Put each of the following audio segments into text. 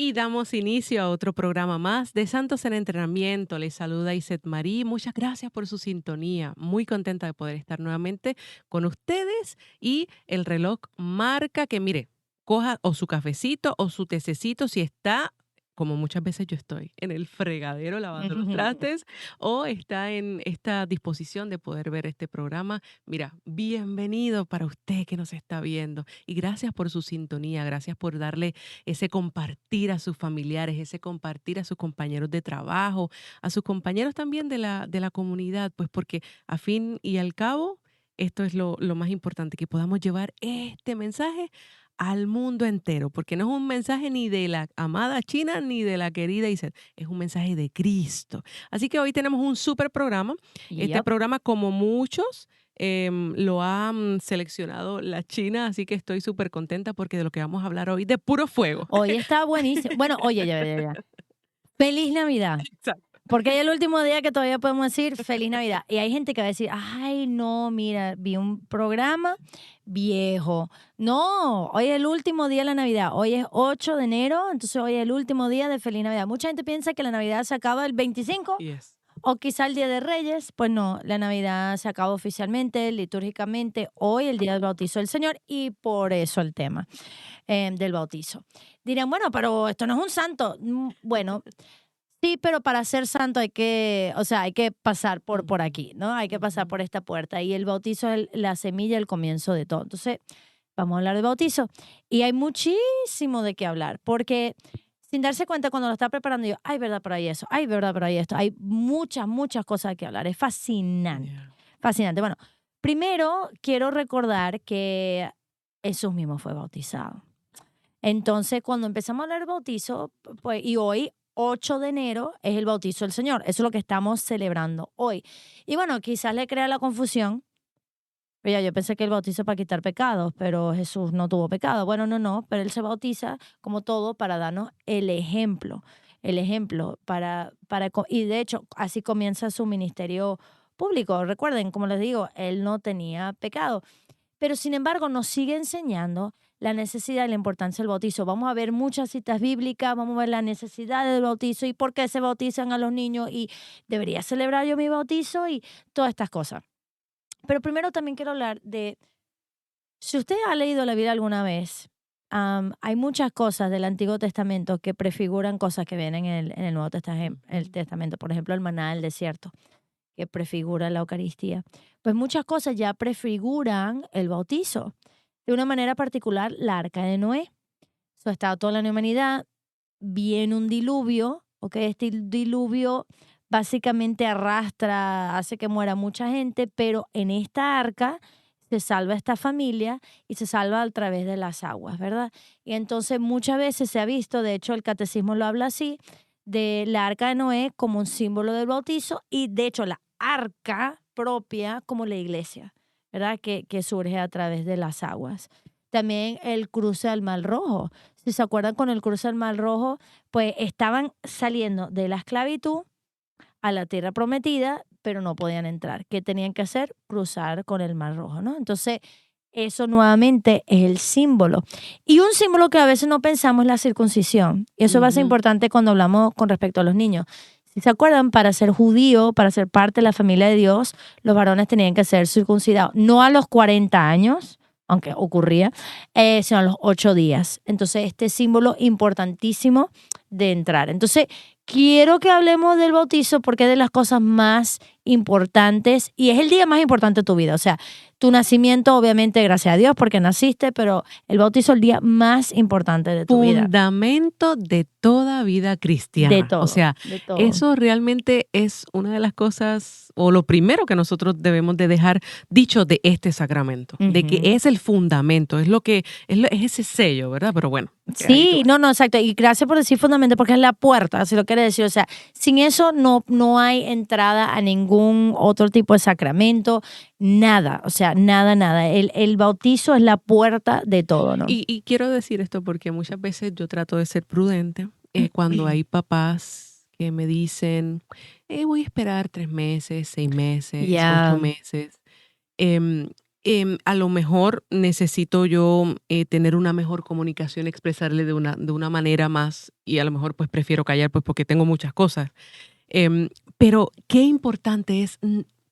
Y damos inicio a otro programa más de Santos en Entrenamiento. Les saluda Iset Marí. Muchas gracias por su sintonía. Muy contenta de poder estar nuevamente con ustedes. Y el reloj marca que, mire, coja o su cafecito o su tececito si está, como muchas veces yo estoy, en el fregadero lavando los trastes o está en esta disposición de poder ver este programa. Mira, bienvenido para usted que nos está viendo. Y gracias por su sintonía. Gracias por darle ese compartir a sus familiares, ese compartir a sus compañeros de trabajo, a sus compañeros también de la comunidad, pues porque a fin y al cabo, esto es lo más importante, que podamos llevar este mensaje al mundo entero, porque no es un mensaje ni de la amada China ni de la querida Isabel, es un mensaje de Cristo. Así que hoy tenemos un súper programa. Este Yep. programa, como muchos, lo ha seleccionado la China, así que estoy súper contenta porque de lo que vamos a hablar hoy, de puro fuego. Hoy está buenísimo. Bueno, oye, ya. Feliz Navidad. Exacto. Porque es el último día que todavía podemos decir Feliz Navidad. Y hay gente que va a decir, ay, no, mira, vi un programa viejo. No, hoy es el último día de la Navidad. Hoy es 8 de enero, entonces hoy es el último día de Feliz Navidad. Mucha gente piensa que la Navidad se acaba el 25 Yes. o quizá el Día de Reyes. Pues no, la Navidad se acaba oficialmente, litúrgicamente, hoy, el Día del Bautizo del Señor, y por eso el tema del bautizo. Dirán, bueno, pero esto no es un santo. Bueno, sí, pero para ser santo hay que pasar por aquí, ¿no? Hay que pasar por esta puerta. Y el bautizo es la semilla, el comienzo de todo. Entonces, vamos a hablar de bautizo. Y hay muchísimo de qué hablar, porque sin darse cuenta cuando lo está preparando yo, ay, verdad, pero hay eso, ay, verdad, pero hay esto. Hay muchas cosas de qué hablar. Es fascinante, Yeah. fascinante. Bueno, primero quiero recordar que Jesús mismo fue bautizado. Entonces, cuando empezamos a hablar del bautizo, pues, y hoy, 8 de enero, es el bautizo del Señor. Eso es lo que estamos celebrando hoy. Y bueno, quizás le crea la confusión. Oye, yo pensé que el bautizo es para quitar pecados, pero Jesús no tuvo pecado. Bueno, no, pero Él se bautiza como todo para darnos el ejemplo. El ejemplo y de hecho, así comienza su ministerio público. Recuerden, como les digo, Él no tenía pecado. Pero sin embargo nos sigue enseñando la necesidad y la importancia del bautizo. Vamos a ver muchas citas bíblicas, vamos a ver la necesidad del bautizo y por qué se bautizan a los niños y debería celebrar yo mi bautizo y todas estas cosas. Pero primero también quiero hablar de, si usted ha leído la Biblia alguna vez, hay muchas cosas del Antiguo Testamento que prefiguran cosas que vienen en el Nuevo Testamento. Por ejemplo, el maná del desierto, que prefigura la Eucaristía. Pues muchas cosas ya prefiguran el bautizo. De una manera particular, la arca de Noé. So, estaba toda la humanidad, viene un diluvio, ¿ok? Este diluvio básicamente arrastra, hace que muera mucha gente, pero en esta arca se salva esta familia y se salva a través de las aguas, ¿verdad? Y entonces muchas veces se ha visto, de hecho el catecismo lo habla así, de la arca de Noé como un símbolo del bautizo y de hecho la arca propia como la iglesia, ¿verdad? Que surge a través de las aguas. También el cruce al Mar Rojo. Si se acuerdan con el cruce al Mar Rojo, pues estaban saliendo de la esclavitud a la tierra prometida, pero no podían entrar. ¿Qué tenían que hacer? Cruzar con el Mar Rojo, ¿no? Entonces, eso nuevamente es el símbolo. Y un símbolo que a veces no pensamos es la circuncisión. Y eso va a ser importante cuando hablamos con respecto a los niños. Si se acuerdan, para ser judío, para ser parte de la familia de Dios, los varones tenían que ser circuncidados. No a los 40 años, aunque ocurría, sino a los 8 días. Entonces, este símbolo importantísimo de entrar. Entonces, quiero que hablemos del bautizo porque es de las cosas más importantes y es el día más importante de tu vida. O sea, tu nacimiento, obviamente, gracias a Dios porque naciste, pero el bautizo es el día más importante de tu vida. Fundamento de toda vida De cristiana. O todo, sea, de todo. eso realmente es una de las cosas o lo primero que nosotros debemos de dejar dicho de este sacramento, de que es el fundamento, es lo que es ese sello, ¿verdad? Pero bueno, ahí tú Sí, ves. no, exacto. Y gracias por decir fundamento, porque es la puerta, si lo quiere decir. O sea, sin eso no hay entrada a ningún otro tipo de sacramento, nada. O sea, nada. El bautizo es la puerta de todo, ¿no? Y quiero decir esto porque muchas veces yo trato de ser prudente cuando hay papás que me dicen, voy a esperar 3 meses, 6 meses, 8 Ya. meses. Em, A lo mejor necesito yo tener una mejor comunicación, expresarle de una manera más, y a lo mejor pues prefiero callar pues porque tengo muchas cosas. Em, pero qué importante es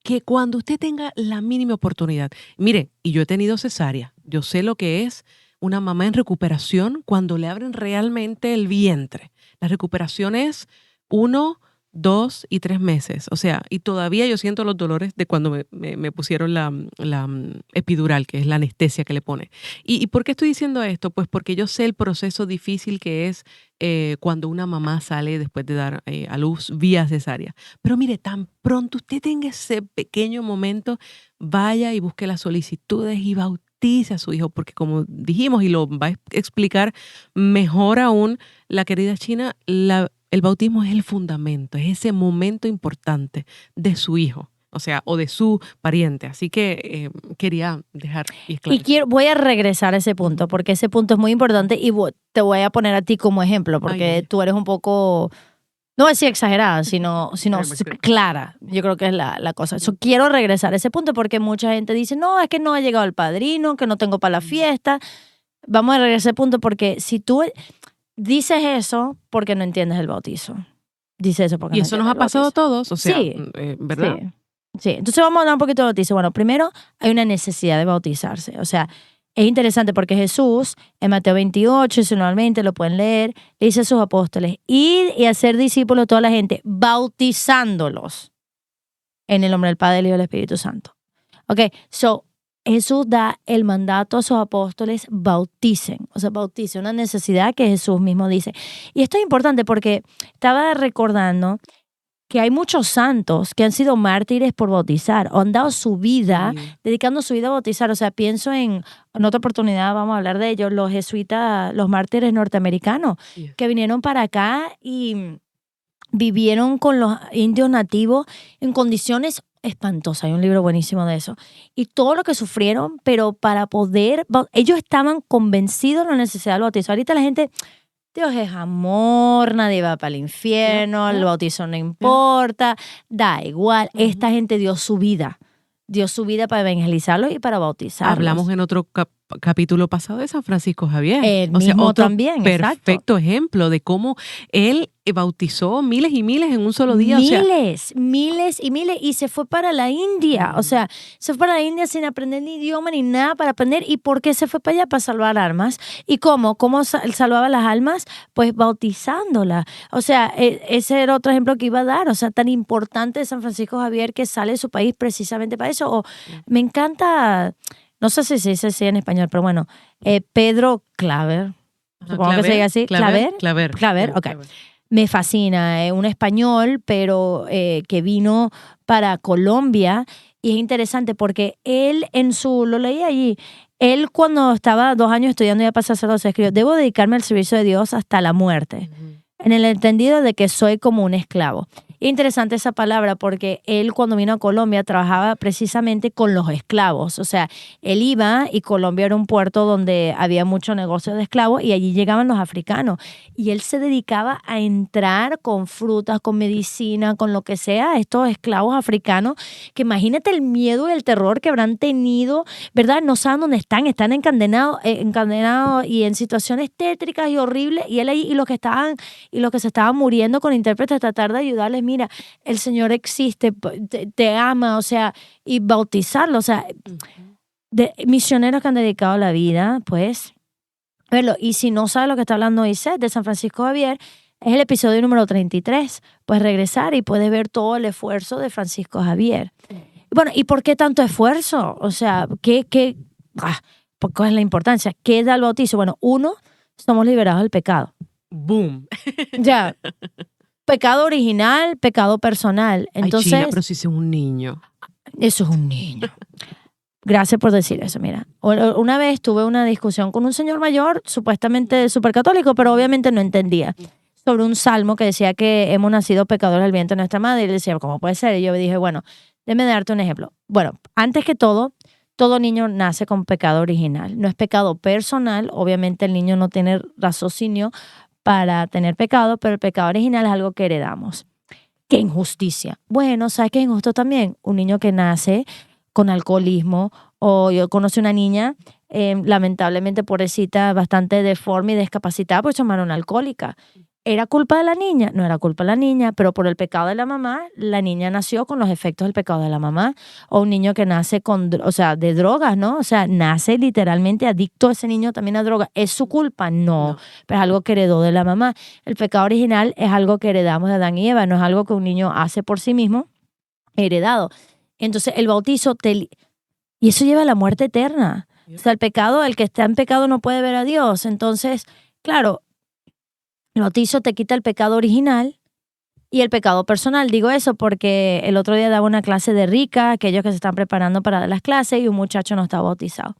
que cuando usted tenga la mínima oportunidad, mire, y yo he tenido cesárea, yo sé lo que es una mamá en recuperación cuando le abren realmente el vientre. La recuperación es 1, 2 y 3 meses. O sea, y todavía yo siento los dolores de cuando me pusieron la epidural, que es la anestesia que le pone. ¿Y por qué estoy diciendo esto? Pues porque yo sé el proceso difícil que es cuando una mamá sale después de dar a luz vía cesárea. Pero mire, tan pronto usted tenga ese pequeño momento, vaya y busque las solicitudes y bautice a su hijo, porque como dijimos y lo va a explicar mejor aún la querida China, el bautismo es el fundamento, es ese momento importante de su hijo, o sea, o de su pariente. Así que quería dejar y esclarecer. Voy a regresar a ese punto, porque ese punto es muy importante y te voy a poner a ti como ejemplo, Ay, porque ay, tú eres un poco, no voy a decir exagerada, sino créeme. clara. Yo creo que es la cosa. Quiero regresar a ese punto porque mucha gente dice, no, es que no ha llegado el padrino, que no tengo para la fiesta. Vamos a regresar a ese punto porque si tú dices eso, porque no entiendes el bautizo. Dices eso porque Y no eso nos entiendes ha el pasado a bautizo. todos, o sea, Sí, ¿verdad? sí. Sí, entonces vamos a hablar un poquito de bautizo. Bueno, primero hay una necesidad de bautizarse. O sea, es interesante porque Jesús en Mateo 28, 19 lo pueden leer, le dice a sus apóstoles, ir y hacer discípulos de toda la gente, bautizándolos en el nombre del Padre, del Hijo y del Espíritu Santo. Ok, so Jesús da el mandato a sus apóstoles, bauticen, o sea, bauticen, una necesidad que Jesús mismo dice. Y esto es importante porque estaba recordando que hay muchos santos que han sido mártires por bautizar o han dado su vida, Sí. dedicando su vida a bautizar. O sea, pienso en otra oportunidad, vamos a hablar de ellos, los jesuitas, los mártires norteamericanos, Yes. que vinieron para acá y vivieron con los indios nativos en condiciones espantosas. Hay un libro buenísimo de eso. Y todo lo que sufrieron, pero para poder, ellos estaban convencidos de la necesidad del bautizo. Ahorita la gente, Dios es amor, nadie va para el Yep, infierno, el yep, bautizo no yep. importa, da igual. Ujú. Esta gente dio su vida para evangelizarlos y para Hablamos bautizarlos. en otro capítulo pasado de San Francisco Javier. El O sea, mismo otro también, exacto. perfecto ejemplo de cómo él bautizó miles y miles en un solo día. O sea, Miles, miles y miles, y se fue para la India. O mm, sea, se fue para la India sin aprender ni idioma ni nada para aprender. ¿Y por qué se fue para allá? Para salvar almas. ¿Y cómo? ¿Cómo salvaba las almas? Pues bautizándolas. O sea, ese era otro ejemplo que iba a dar. O sea, tan importante de San Francisco Javier que sale de su país precisamente para eso. O mm. me encanta, no sé si se dice así en español, pero bueno, Pedro Claver. Ajá, Supongo que se diga así. Claver, Claver. Claver, Claver, sí, ok. Claver. Me fascina, es un español, pero que vino para Colombia y es interesante porque él lo leí allí, él cuando estaba 2 años estudiando ya para sacerdote escribió, debo dedicarme al servicio de Dios hasta la muerte, Ujú. en el entendido de que soy como un esclavo. Interesante esa palabra porque él cuando vino a Colombia trabajaba precisamente con los esclavos. O sea, él iba y Colombia era un puerto donde había mucho negocio de esclavos y allí llegaban los africanos. Y él se dedicaba a entrar con frutas, con medicina, con lo que sea, a estos esclavos africanos, que imagínate el miedo y el terror que habrán tenido, ¿verdad? No saben dónde están encadenados y en situaciones tétricas y horribles. Y él ahí, y los que se estaban muriendo con intérpretes, tratar de ayudarles, mira, el Señor existe, te ama, o sea, y bautizarlo, o sea, Ujú. de misioneros que han dedicado la vida, pues, verlo. Y si no sabes lo que está hablando Isaac de San Francisco Javier, es el episodio número 33. Puedes regresar y puedes ver todo el esfuerzo de Francisco Javier. Bueno, ¿y por qué tanto esfuerzo? O sea, ¿cuál es la importancia? ¿Qué da el bautizo? Bueno, uno, somos liberados del pecado. Boom. Ya, pecado original, pecado personal. Ay, China, Entonces, pero si es un niño. eso es un niño. Gracias por decir eso, mira. Una vez tuve una discusión con un señor mayor, supuestamente súper católico, pero obviamente no entendía, sobre un salmo que decía que hemos nacido pecadores del vientre de nuestra madre. Y él decía, ¿cómo puede ser? Y yo dije, bueno, déjame darte un ejemplo. Bueno, antes que todo niño nace con pecado original. No es pecado personal, obviamente el niño no tiene raciocinio para tener pecado, pero el pecado original es algo que heredamos. ¡Qué injusticia! Bueno, ¿sabes qué es injusto también? Un niño que nace con alcoholismo, o yo conocí una niña, lamentablemente pobrecita, bastante deforme y discapacitada, pues llamaron alcohólica. ¿Era culpa de la niña? No era culpa de la niña, pero por el pecado de la mamá, la niña nació con los efectos del pecado de la mamá. O un niño que nace con, o sea, de drogas, ¿no? O sea, nace literalmente adicto ese niño también a drogas. ¿Es su culpa? No, No. pero es algo que heredó de la mamá. El pecado original es algo que heredamos de Adán y Eva, no es algo que un niño hace por sí mismo, heredado. Entonces, el bautizo y eso lleva a la muerte eterna. O sea, el pecado, el que está en pecado no puede ver a Dios. Entonces, claro, el bautizo te quita el pecado original y el pecado personal. Digo eso porque el otro día daba una clase de Rica, aquellos que se están preparando para dar las clases, y un muchacho no estaba bautizado.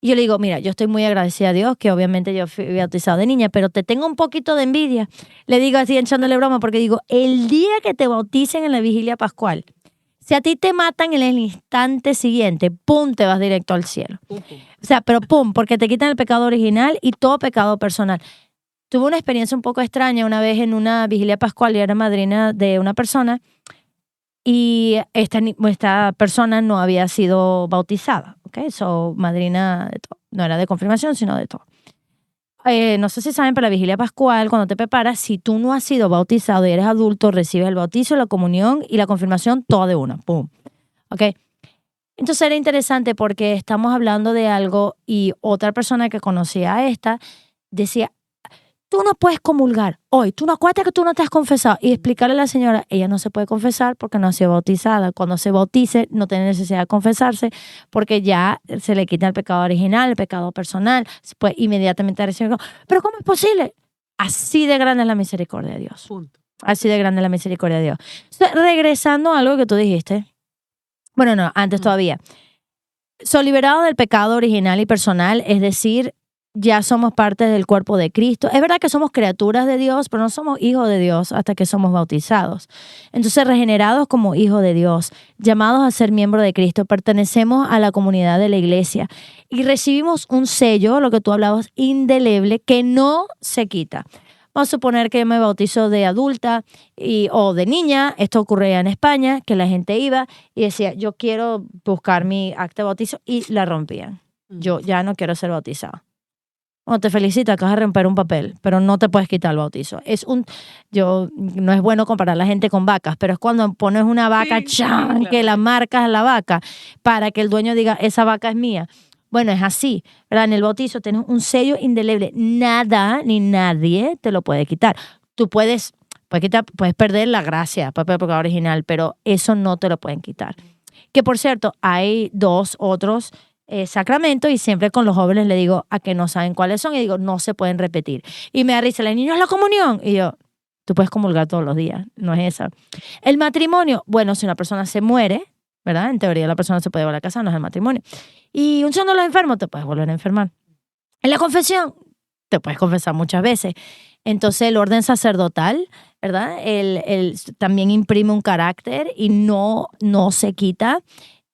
Y yo le digo, mira, yo estoy muy agradecida a Dios, que obviamente yo fui bautizado de niña, pero te tengo un poquito de envidia. Le digo así, echándole broma, porque digo, el día que te bauticen en la vigilia pascual, si a ti te matan en el instante siguiente, pum, te vas directo al cielo. Pum, pum. O sea, pero pum, porque te quitan el pecado original y todo pecado personal. Tuve una experiencia un poco extraña una vez en una vigilia pascual. Yo era madrina de una persona y esta persona no había sido bautizada, ¿ok? So, madrina de todo. No era de confirmación, sino de todo. No sé si saben, pero la vigilia pascual, cuando te preparas, si tú no has sido bautizado y eres adulto, recibes el bautizo, la comunión y la confirmación, todo de una. ¡Pum! ¿Ok? Entonces era interesante porque estamos hablando de algo y otra persona que conocía a esta decía, tú no puedes comulgar hoy, tú no acuérdate que tú no te has confesado. Y explicarle a la señora, ella no se puede confesar porque no ha sido bautizada. Cuando se bautice, no tiene necesidad de confesarse porque ya se le quita el pecado original, el pecado personal. Se puede inmediatamente recibir. Pero ¿cómo es posible? Así de grande es la misericordia de Dios. Punto. Así de grande es la misericordia de Dios. Entonces, regresando a algo que tú dijiste. Bueno, no, antes todavía. Son liberados del pecado original y personal, es decir, ya somos parte del cuerpo de Cristo. Es verdad que somos criaturas de Dios, pero no somos hijos de Dios hasta que somos bautizados. Entonces, regenerados como hijos de Dios, llamados a ser miembros de Cristo, pertenecemos a la comunidad de la iglesia y recibimos un sello, lo que tú hablabas, indeleble, que no se quita. Vamos a suponer que me bautizo de adulta o de niña. Esto ocurría en España, que la gente iba y decía, yo quiero buscar mi acta de bautizo, y la rompían. Yo ya no quiero ser bautizada. Bueno, te felicito, acabas de romper un papel, pero no te puedes quitar el bautizo. No es bueno comparar a la gente con vacas, pero es cuando pones una vaca, Sí, ¡chan!, claro. que la marcas a la vaca para que el dueño diga, esa vaca es mía. Bueno, es así, ¿verdad? En el bautizo tienes un sello indeleble. Nada ni nadie te lo puede quitar. Tú puedes perder la gracia, papel pecado original, pero eso no te lo pueden quitar. Que por cierto, hay 2 otros sacramentos, y siempre con los jóvenes le digo a que no saben cuáles son y digo, no se pueden repetir. Y me da risa, el niño es la comunión. Y yo, tú puedes comulgar todos los días, no es esa. El matrimonio, bueno, si una persona se muere, ¿verdad? En teoría la persona se puede llevar a la casa, no es el matrimonio. Y un segundo los enfermos, te puedes volver a enfermar. En la confesión, te puedes confesar muchas veces. Entonces el orden sacerdotal, ¿verdad? También imprime un carácter y no se quita.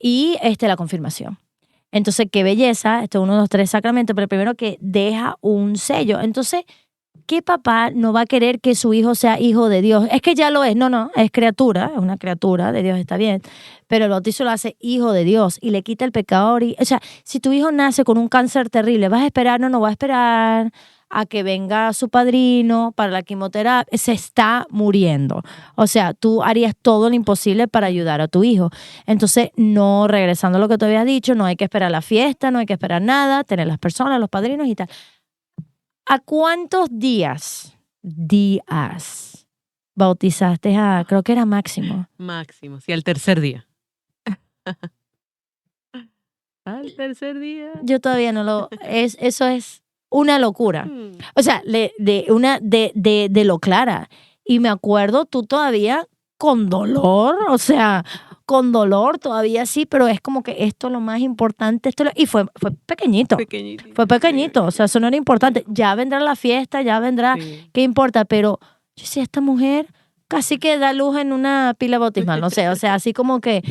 Y la confirmación. Entonces, qué belleza, este es uno de los 3 sacramentos, pero el primero que deja un sello. Entonces, ¿qué papá no va a querer que su hijo sea hijo de Dios? Es que ya lo es. No, es criatura, es una criatura de Dios, está bien. Pero el bautizo lo hace hijo de Dios y le quita el pecado. O sea, si tu hijo nace con un cáncer terrible, ¿vas a esperar? No va a esperar a que venga su padrino para la quimioterapia. Se está muriendo. O sea, tú harías todo lo imposible para ayudar a tu hijo. Entonces, no, regresando a lo que te habías dicho, no hay que esperar la fiesta, no hay que esperar nada, tener las personas, los padrinos y tal. ¿A cuántos días bautizaste creo que era Máximo? Máximo, sí, al tercer día. Al tercer día. Yo todavía no eso es una locura. O sea, de lo clara. Y me acuerdo tú todavía con dolor, o sea, con dolor todavía sí, pero es como que esto es lo más importante. Y fue pequeñito. Pequeñito. Fue pequeñito, o sea, eso no era importante. Ya vendrá la fiesta, ya vendrá, Sí. ¿qué importa? Pero yo decía, esta mujer casi que da luz en una pila bautismal, no sé, o sea, así como que,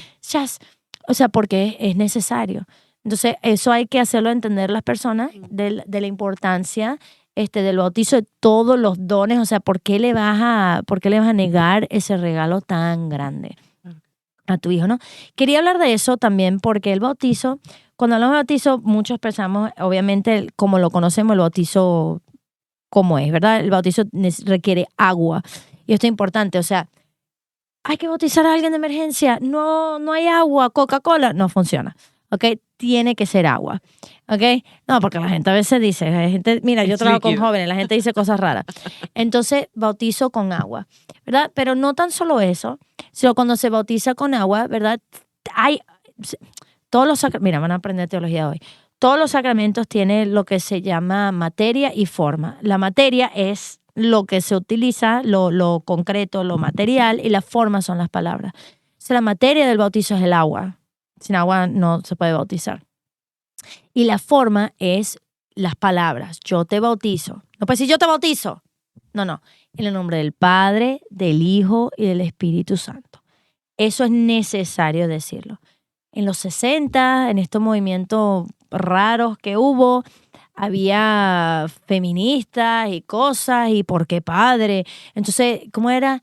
o sea, porque es necesario. Entonces, eso hay que hacerlo entender las personas de la importancia del bautizo, de todos los dones. O sea, ¿por qué le vas a negar ese regalo tan grande? a tu hijo, ¿no? Quería hablar de eso también porque el bautizo, cuando hablamos de bautizo, muchos pensamos, obviamente, como lo conocemos, el bautizo como es, ¿verdad? El bautizo requiere agua. Y esto es importante, o sea, hay que bautizar a alguien de emergencia, no hay agua, Coca-Cola, no funciona, ¿ok? Tiene que ser agua, ¿ok? No, porque la gente a veces dice, la gente, mira, yo Es trabajo con líquido. jóvenes, la gente dice cosas raras. Entonces, bautizo con agua, ¿verdad? Pero no tan solo eso, sino cuando se bautiza con agua, ¿verdad? Hay todos los sacramentos, mira, van a aprender teología hoy. Todos los sacramentos tienen lo que se llama materia y forma. La materia es lo que se utiliza, lo concreto, lo material, y la forma son las palabras. O sea, la materia del bautizo es el agua. Sin agua no se puede bautizar. Y la forma es las palabras. Yo te bautizo. No puedes decir yo te bautizo. No. En el nombre del Padre, del Hijo y del Espíritu Santo. Eso es necesario decirlo. En los 60, en estos movimientos raros que hubo, había feministas y cosas, y por qué padre. Entonces, ¿cómo era?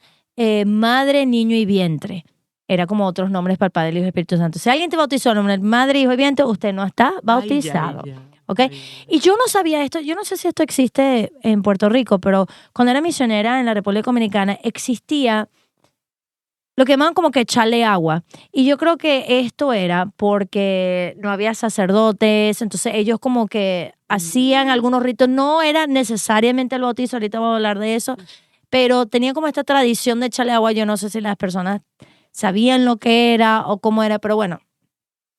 Madre, niño y vientre. Era como otros nombres para el Padre, el Hijo y el Espíritu Santo. Si alguien te bautizó en nombre de madre, hijo y vientre, usted no está Ay, ya, bautizado. ya. ¿Ok? Ay, Y yo no sabía esto, yo no sé si esto existe en Puerto Rico, pero cuando era misionera en la República Dominicana existía lo que llamaban como que echarle agua. Y yo creo que esto era porque no había sacerdotes, entonces ellos como que hacían mm, algunos ritos, no era necesariamente el bautizo, ahorita vamos a hablar de eso, pero tenían como esta tradición de echarle agua. Yo no sé si las personas sabían lo que era o cómo era, pero bueno,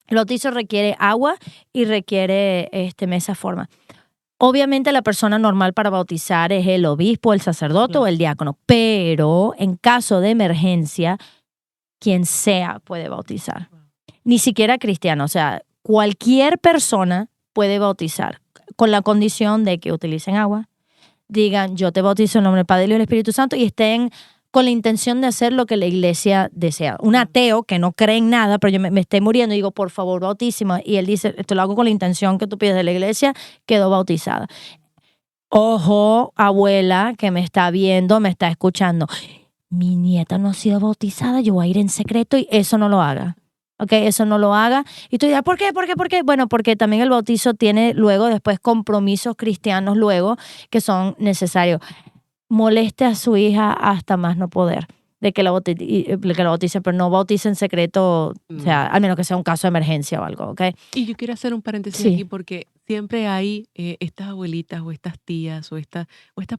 el bautizo requiere agua y requiere esa forma. Obviamente la persona normal para bautizar es el obispo, el sacerdote o claro. el diácono, pero en caso de emergencia, quien sea puede bautizar. Wow. Ni siquiera cristiano, o sea, cualquier persona puede bautizar, con la condición de que utilicen agua, digan yo te bautizo en nombre del Padre y del Espíritu Santo y estén con la intención de hacer lo que la iglesia desea. Un Wow. ateo que no cree en nada, pero yo me estoy muriendo y digo, por favor, bautísima. Y él dice, esto lo hago con la intención que tú pides de la iglesia, quedó bautizada. Ojo, abuela, que me está viendo, me está escuchando. Mi nieta no ha sido bautizada, yo voy a ir en secreto y eso no lo haga. ¿Ok? Eso no lo haga. Y tú dirás, ¿por qué? ¿Por qué? ¿Por qué? Bueno, porque también el bautizo tiene luego, después, compromisos cristianos luego que son necesarios. Moleste a su hija hasta más no poder de que que la bautice, pero no bautice en secreto, o sea, No. al menos que sea un caso de emergencia o algo, ¿ok? Y yo quiero hacer un paréntesis Sí, aquí porque siempre hay estas abuelitas o estas tías o estas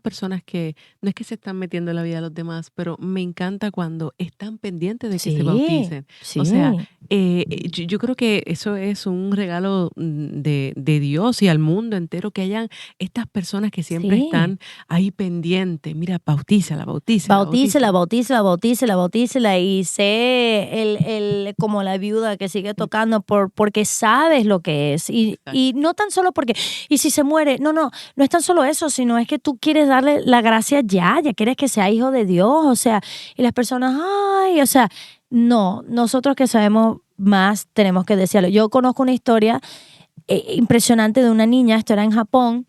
personas que no es que se están metiendo en la vida de los demás, pero me encanta cuando están pendientes de que se sí, bauticen. O sea, sí, yo creo que eso es un regalo de Dios y al mundo entero que hayan estas personas que siempre sí. están ahí pendientes. Mira, bautízala, bautízala, Bautícela, bautízala. bautícela, bautícela, bautícela y sé como la viuda que sigue Mm, tocando porque sabes lo que es. Y exacto. no tan solo porque, y si se muere, no es tan solo eso, sino es que tú quieres darle la gracia ya quieres que sea hijo de Dios, o sea, y las personas, ay, o sea, no, nosotros que sabemos más tenemos que decirlo. Yo conozco una historia impresionante de una niña, esto era en Japón,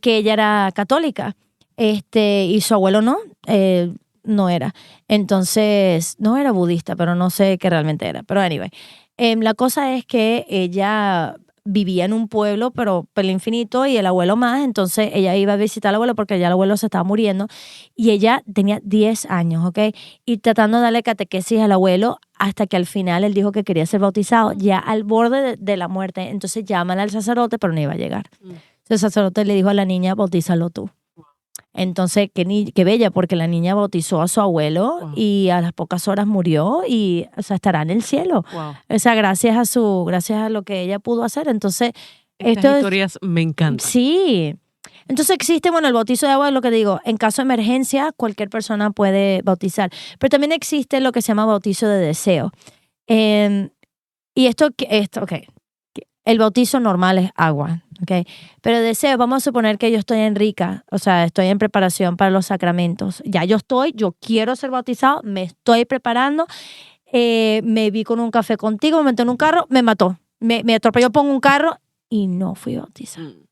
que ella era católica, y su abuelo no era. Entonces, no era budista, pero no sé qué realmente era. Pero anyway, la cosa es que ella vivía en un pueblo, pero por el infinito, y el abuelo más, entonces ella iba a visitar al abuelo porque ya el abuelo se estaba muriendo, y ella tenía 10 años, ¿ok? Y tratando de darle catequesis al abuelo hasta que al final él dijo que quería ser bautizado, ya al borde de la muerte. Entonces llaman al sacerdote, pero no iba a llegar. Mm, El sacerdote le dijo a la niña, bautízalo tú. Entonces, qué bella, porque la niña bautizó a su abuelo wow, y a las pocas horas murió y, o sea, estará en el cielo. wow. O sea, gracias a lo que ella pudo hacer. Entonces, Estas esto es, historias me encantan. sí. Entonces existe, bueno, el bautizo de agua es lo que digo, en caso de emergencia, cualquier persona puede bautizar. Pero también existe lo que se llama bautizo de deseo. Em, y ok, el bautizo normal es agua, ¿ok? Pero deseo, vamos a suponer que yo estoy en rica, o sea, estoy en preparación para los sacramentos. Ya yo quiero ser bautizado, me estoy preparando, me vi con un café contigo, me metí en un carro, me mató, me atropelló por un carro y no fui bautizado. Mm,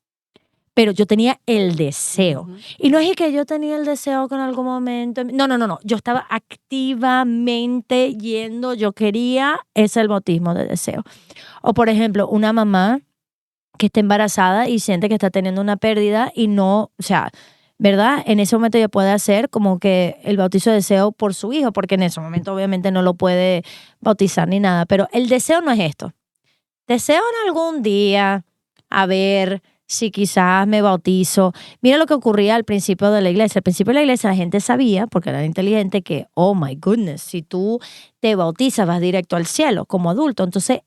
pero yo tenía el deseo. Ujú. Y no es que yo tenía el deseo que en algún momento... No. Yo estaba activamente yendo, yo quería, ese es el bautismo de deseo. O por ejemplo, una mamá que está embarazada y siente que está teniendo una pérdida y no, o sea, ¿verdad? En ese momento ella puede hacer como que el bautizo de deseo por su hijo, porque en ese momento obviamente no lo puede bautizar ni nada, pero el deseo no es esto. Deseo en algún día, a ver si quizás me bautizo. Mira lo que ocurría al principio de la iglesia. Al principio de la iglesia la gente sabía, porque era inteligente, que, oh my goodness, si tú te bautizas vas directo al cielo como adulto. Entonces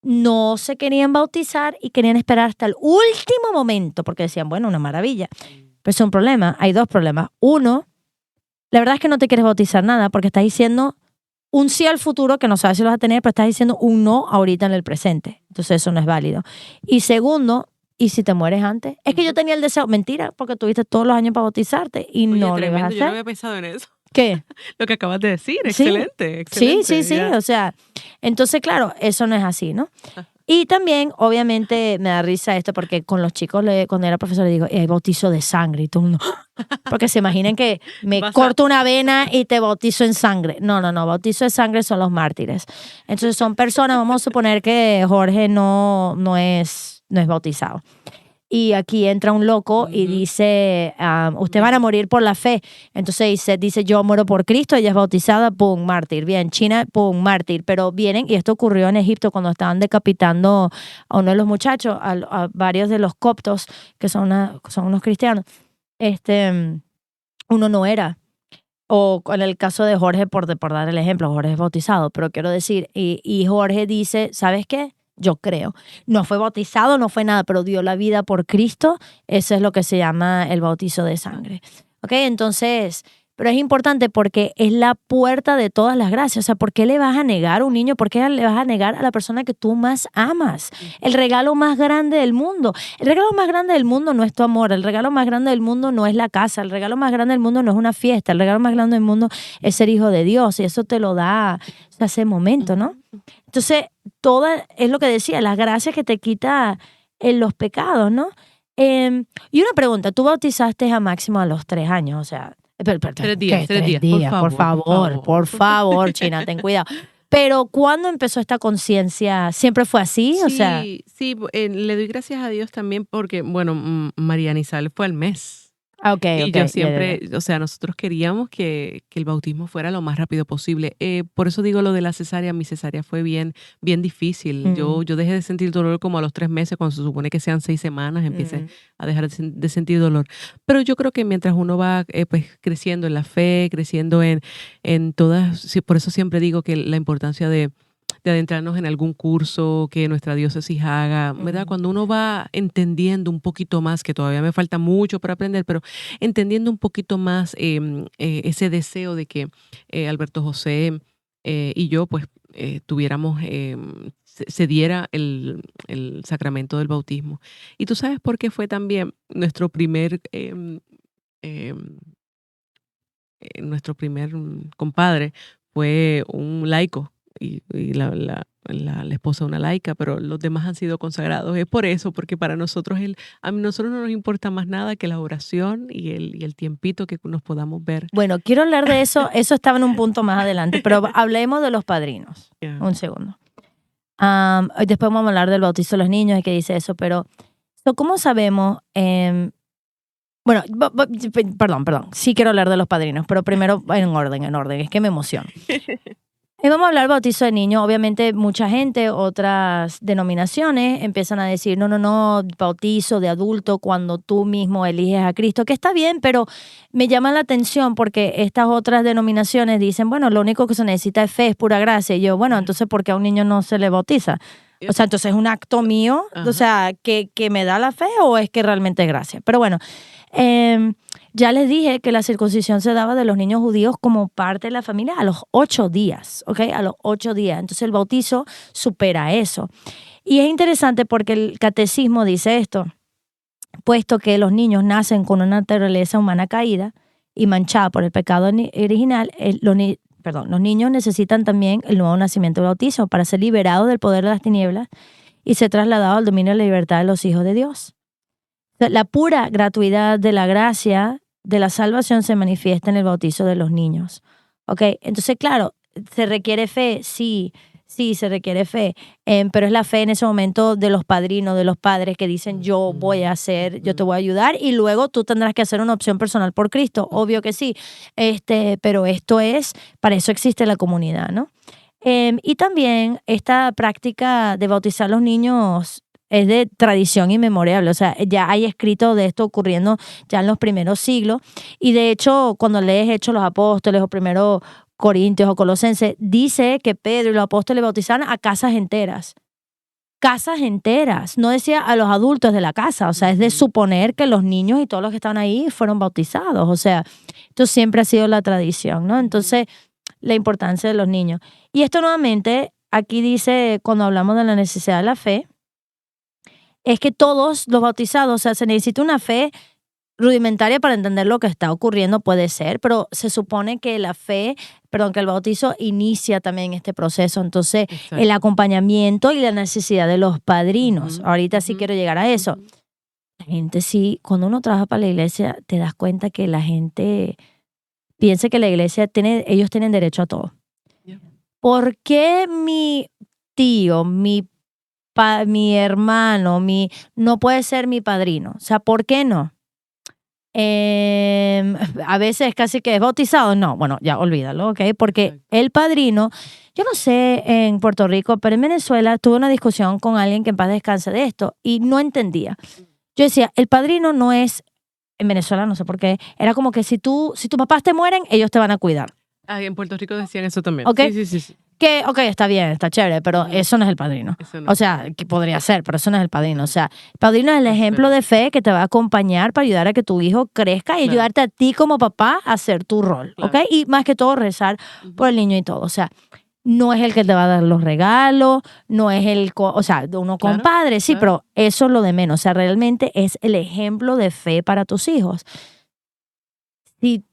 no se querían bautizar y querían esperar hasta el último momento, porque decían, bueno, una maravilla. Pero es un problema, hay dos problemas. Uno, la verdad es que no te quieres bautizar nada porque estás diciendo un sí al futuro que no sabes si lo vas a tener, pero estás diciendo un no ahorita en el presente. Entonces eso no es válido. Y segundo, ¿y si te mueres antes? Es que yo Ujú. tenía el deseo. Mentira, porque tuviste todos los años para bautizarte y Oye, no lo ibas a tremendo, yo no hacer. había pensado en eso. ¿Qué? Lo que acabas de decir, Sí, excelente, excelente, sí. ya. O sea, entonces, claro, eso no es así, ¿no? Ajá. Y también, obviamente, me da risa esto porque con los chicos, cuando era profesor, le digo, hay bautizo de sangre y todo el mundo, porque se imaginen que me Vas a corto una vena y te bautizo en sangre. No, bautizo de sangre son los mártires. Entonces son personas, vamos a suponer que Jorge no es bautizado. Y aquí entra un loco y Ujú. dice, ustedes van a Deja. morir por la fe. Entonces dice, yo muero por Cristo, ella es bautizada, pum, mártir. Bien, China, pum, mártir. Pero vienen, y esto ocurrió en Egipto cuando estaban decapitando a uno de los muchachos, a varios de los coptos, que son unos cristianos. Uno no era. O en el caso de Jorge, por dar el ejemplo, Jorge es bautizado, pero quiero decir, y Jorge dice, ¿sabes qué? Yo creo. No fue bautizado, no fue nada, pero dio la vida por Cristo. Eso es lo que se llama el bautizo de sangre. ¿Ok? Entonces, pero es importante porque es la puerta de todas las gracias. O sea, ¿por qué le vas a negar a un niño? ¿Por qué le vas a negar a la persona que tú más amas? El regalo más grande del mundo. El regalo más grande del mundo no es tu amor. El regalo más grande del mundo no es la casa. El regalo más grande del mundo no es una fiesta. El regalo más grande del mundo es ser hijo de Dios. Y eso te lo da ese momento, ¿no? Ujú. Entonces, es lo que decía, las gracias que te quita en los pecados, ¿no? Y una pregunta, tú bautizaste a Máximo a los 3 años, o sea, 3 días, ¿qué? 3 días, por 3 días, favor, por favor. por favor, China, ten cuidado. Pero ¿cuándo empezó esta conciencia? ¿Siempre fue así? O sea, Sí, sí, le doy gracias a Dios también porque, bueno, Mariana Isabel fue al mes. ok, Y ok, yo ya. siempre, o sea, nosotros queríamos que el bautismo fuera lo más rápido posible. Por eso digo lo de la cesárea. Mi cesárea fue bien, bien difícil. Mm, Yo dejé de sentir dolor como a los 3 meses, cuando se supone que sean 6 semanas, empiece mm. a dejar de sentir dolor. Pero yo creo que mientras uno va pues, creciendo en la fe, creciendo en todas, sí, por eso siempre digo que la importancia de adentrarnos en algún curso que nuestra diócesis haga, ¿verdad? Ujú. Cuando uno va entendiendo un poquito más, que todavía me falta mucho para aprender, pero entendiendo un poquito más ese deseo de que Alberto José y yo, pues, tuviéramos, se diera el sacramento del bautismo. Y tú sabes por qué fue también em, nuestro primer compadre fue un laico y la esposa una laica, pero los demás han sido consagrados. Es por eso, porque para nosotros, a nosotros no nos importa más nada que la oración y el tiempito que nos podamos ver. Bueno, quiero hablar de eso, eso estaba en un punto más adelante, pero hablemos de los padrinos. Ya. Un segundo. Después vamos a hablar del bautizo de los niños y qué dice eso, pero ¿cómo sabemos? Bueno, perdón, sí quiero hablar de los padrinos, pero primero en orden, es que me emociono. Y vamos a hablar del bautizo de niños. Obviamente, mucha gente, otras denominaciones, empiezan a decir, no, bautizo de adulto cuando tú mismo eliges a Cristo, que está bien, pero me llama la atención porque estas otras denominaciones dicen, bueno, lo único que se necesita es fe, es pura gracia. Y yo, bueno, entonces, ¿por qué a un niño no se le bautiza? O sea, entonces, ¿es un acto mío? O Ajá. sea, ¿que me da la fe o es que realmente es gracia? Pero bueno, ya les dije que la circuncisión se daba de los niños judíos como parte de la familia a los 8 días, ¿ok? A los 8 días. Entonces el bautizo supera eso. Y es interesante porque el catecismo dice esto, puesto que los niños nacen con una naturaleza humana caída y manchada por el pecado original, los niños necesitan también el nuevo nacimiento del bautismo para ser liberados del poder de las tinieblas y ser trasladados al dominio de la libertad de los hijos de Dios. sea, la pura gratuidad de la gracia de la salvación se manifiesta en el bautizo de los niños. ¿Ok? Entonces, claro, ¿se requiere fe? Sí, sí, se requiere fe. Pero es la fe en ese momento de los padrinos, de los padres que dicen, yo voy a hacer, yo te voy a ayudar, y luego tú tendrás que hacer una opción personal por Cristo. Obvio que sí. Pero esto es, para eso existe la comunidad, ¿no? Y también esta práctica de bautizar a los niños es de tradición inmemorable, o sea, ya hay escrito de esto ocurriendo ya en los primeros siglos, y de hecho, cuando lees Hechos de los Apóstoles o primero Corintios o Colosenses, dice que Pedro y los apóstoles bautizaron a casas enteras, no decía a los adultos de la casa, o sea, es de suponer que los niños y todos los que estaban ahí fueron bautizados, o sea, esto siempre ha sido la tradición, ¿no? Entonces, la importancia de los niños. Y esto nuevamente, aquí dice, cuando hablamos de la necesidad de la fe, es que todos los bautizados, o sea, se necesita una fe rudimentaria para entender lo que está ocurriendo, puede ser, pero se supone que que el bautizo inicia también este proceso. Entonces, el Exacto. acompañamiento y la necesidad de los padrinos. Ujú, Ahorita sí ujú, quiero llegar a eso. ujú. La gente sí, cuando uno trabaja para la iglesia, te das cuenta que la gente piensa que la iglesia ellos tienen derecho a todo. Ya. ¿Por qué mi tío, mi hermano, no puede ser mi padrino? O sea, ¿por qué no? A veces casi que es bautizado. No, bueno, ya olvídalo, ¿ok? Porque Exacto. el padrino, yo no sé en Puerto Rico, pero en Venezuela tuve una discusión con alguien que en paz descanse de esto y no entendía. Yo decía, el padrino no es, en Venezuela no sé por qué, era como que si tus papás te mueren, ellos te van a cuidar, Ah, en Puerto Rico decían eso también. ¿ok? Sí, sí, sí, sí. Que, ok, está bien, está chévere, pero Ujú. eso no es el padrino. Eso no O es. sea, que podría ser, pero eso no es el padrino. O sea, el padrino es el Es ejemplo verdad. de fe que te va a acompañar para ayudar a que tu hijo crezca y Claro, ayudarte a ti como papá a hacer tu rol, ¿ok? claro. Y más que todo rezar por Ujú. el niño y todo. O sea, no es el que te va a dar los regalos, no es o sea, uno Claro, compadre, sí, claro. pero eso es lo de menos. O sea, realmente es el ejemplo de fe para tus hijos.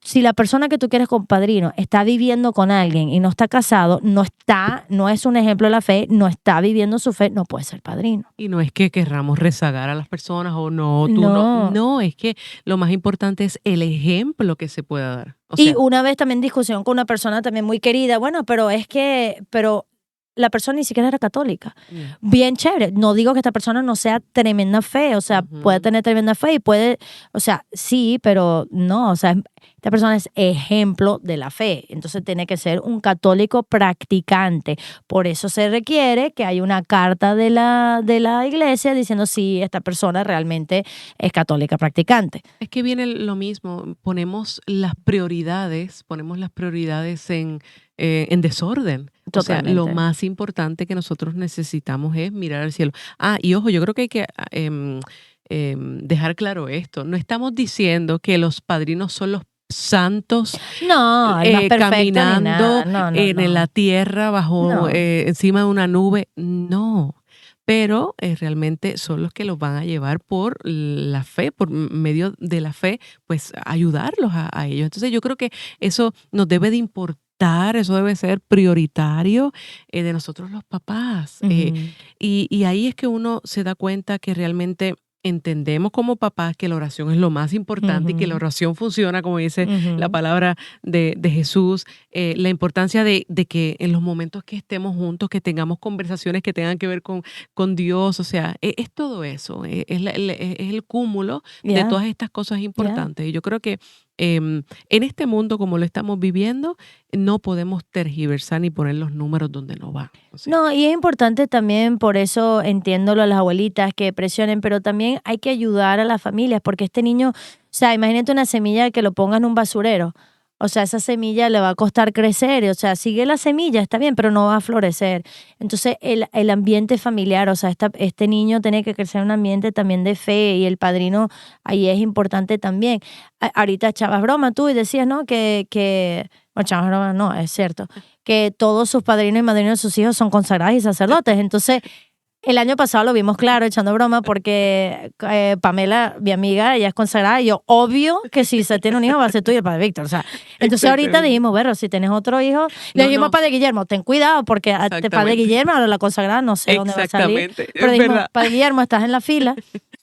Si la persona que tú quieres como padrino está viviendo con alguien y no está casado, no es un ejemplo de la fe, no está viviendo su fe, no puede ser padrino. Y no es que querramos rezagar a las personas o no, tú no. No. No, es que lo más importante es el ejemplo que se pueda dar. O Y sea, una vez también discusión con una persona también muy querida, bueno, pero la persona ni siquiera era católica. ya. Bien chévere. No digo que esta persona no sea tremenda fe, o sea, puede Ujú. tener tremenda fe y puede, o sea, sí, pero no, o sea, esta persona es ejemplo de la fe. Entonces tiene que ser un católico practicante. Por eso se requiere que haya una carta de la iglesia diciendo si esta persona realmente es católica practicante. Es que viene lo mismo, ponemos las prioridades en desorden. O sea, lo Totalmente. más importante que nosotros necesitamos es mirar al cielo. Ah, y ojo, yo creo que hay que dejar claro esto. No estamos diciendo que los padrinos son los santos No, el más perfecto ni nada. caminando No, no, en la no. tierra bajo No. encima de una nube. No, pero realmente son los que los van a llevar por la fe, por medio de la fe, pues ayudarlos a ellos. Entonces yo creo que eso nos debe de importar, eso debe ser prioritario de nosotros los papás. Ujú, Y ahí es que uno se da cuenta que realmente entendemos como papás que la oración es lo más importante y que la ujú, oración funciona, como dice la ujú. palabra de Jesús, la importancia de que en los momentos que estemos juntos, que tengamos conversaciones que tengan que ver con Dios, o sea, es todo eso, es el cúmulo de Ya, todas estas cosas ya. importantes. Y yo creo que en este mundo como lo estamos viviendo, no podemos tergiversar ni poner los números donde no van. O sea, No, y es importante también, por eso entiendo lo de las abuelitas que presionen, pero también hay que ayudar a las familias, porque este niño, o sea, imagínate una semilla que lo ponga en un basurero. O sea, esa semilla le va a costar crecer, o sea, sigue la semilla, está bien, pero no va a florecer. Entonces, el ambiente familiar, o sea, este niño tiene que crecer en un ambiente también de fe y el padrino ahí es importante también. Ahorita echabas broma tú y decías, ¿no? Bueno, echabas broma, no, es cierto que todos sus padrinos y madrinos de sus hijos son consagrados y sacerdotes. Entonces, el año pasado lo vimos claro, echando broma, porque Pamela, mi amiga, ella es consagrada, y yo, obvio que si se tiene un hijo va a ser tú y el padre Víctor. O sea, entonces ahorita exactamente. dijimos, bueno, si tienes otro hijo, le No, dijimos al no, padre Guillermo, ten cuidado, porque a padre exactamente. Guillermo, ahora la consagrada, no sé dónde va a salir, Exactamente, pero es dijimos, verdad. padre Guillermo, estás en la fila.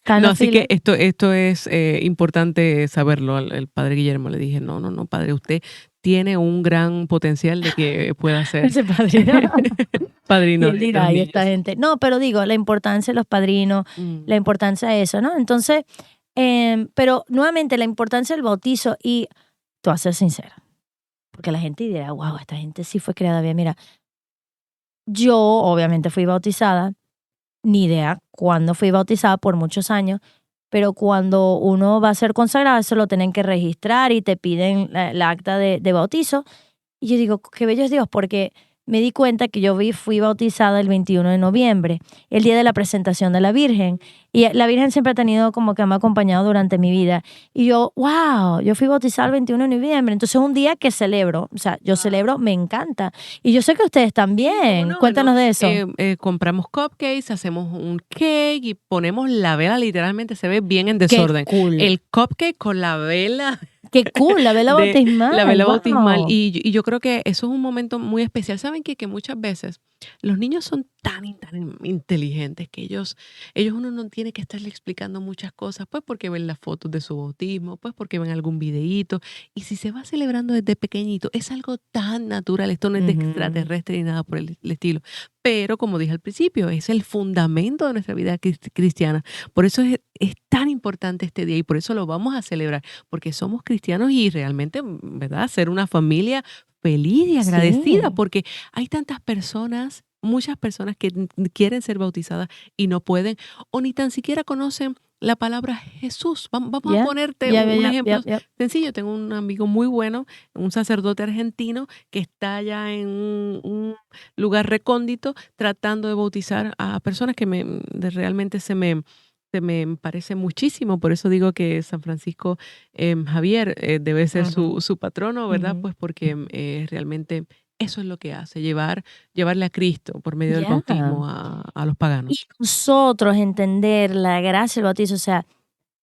¿Estás en No, la así que fila? esto es importante saberlo al padre Guillermo. Le dije, no, no, no, padre, usted tiene un gran potencial de que pueda ser Ese padrino. Y padrino él de dirá, los "Ay, esta niños. gente". No, pero digo, la importancia de los padrinos, Mm. la importancia de eso, ¿no? Entonces, pero nuevamente la importancia del bautizo y tú vas a ser sincera, porque la gente dirá, wow, esta gente sí fue creada bien. Mira, yo obviamente fui bautizada, ni idea cuándo fui bautizada por muchos años, pero cuando uno va a ser consagrado, eso lo tienen que registrar y te piden la acta de bautizo. Y yo digo, qué bello es Dios, porque me di cuenta que fui bautizada el 21 de noviembre, el día de la presentación de la Virgen. Y la Virgen siempre ha tenido como que me ha acompañado durante mi vida. Y yo, wow, yo fui bautizada el 21 de noviembre. Entonces es un día que celebro, o sea, yo Wow. celebro, me encanta. Y yo sé que ustedes Sí, cómo también. no. Bueno, Cuéntanos de eso. compramos cupcakes, hacemos un cake y ponemos la vela, literalmente se ve bien en Qué desorden. cool, El cupcake con la vela qué cool, la vela de la bautismal, vela bautismal. wow. Y yo creo que eso es un momento muy especial. ¿Saben qué? Que muchas veces los niños son tan, tan inteligentes que ellos uno no tiene que estarle explicando muchas cosas, pues porque ven las fotos de su bautismo, pues porque ven algún videíto. Y si se va celebrando desde pequeñito, es algo tan natural. Esto no es de Ujú. extraterrestre ni nada por el estilo. Pero como dije al principio, es el fundamento de nuestra vida cristiana. Por eso es tan importante este día y por eso lo vamos a celebrar porque somos cristianos y realmente, ¿verdad? Ser una familia feliz y agradecida, Sí, porque hay tantas personas, muchas personas que quieren ser bautizadas y no pueden, o ni tan siquiera conocen la palabra Jesús. Vamos a ya, ponerte ya, ya, un ya, ya, ejemplo ya. sencillo. Tengo un amigo muy bueno, un sacerdote argentino, que está allá en un lugar recóndito tratando de bautizar a personas que realmente se me parece muchísimo, por eso digo que San Francisco Javier debe ser Ujú, su patrono, ¿verdad? ujú. Pues porque realmente eso es lo que hace, llevarle a Cristo por medio del Ya. bautismo a los Y paganos. nosotros entender la gracia del bautizo, o sea,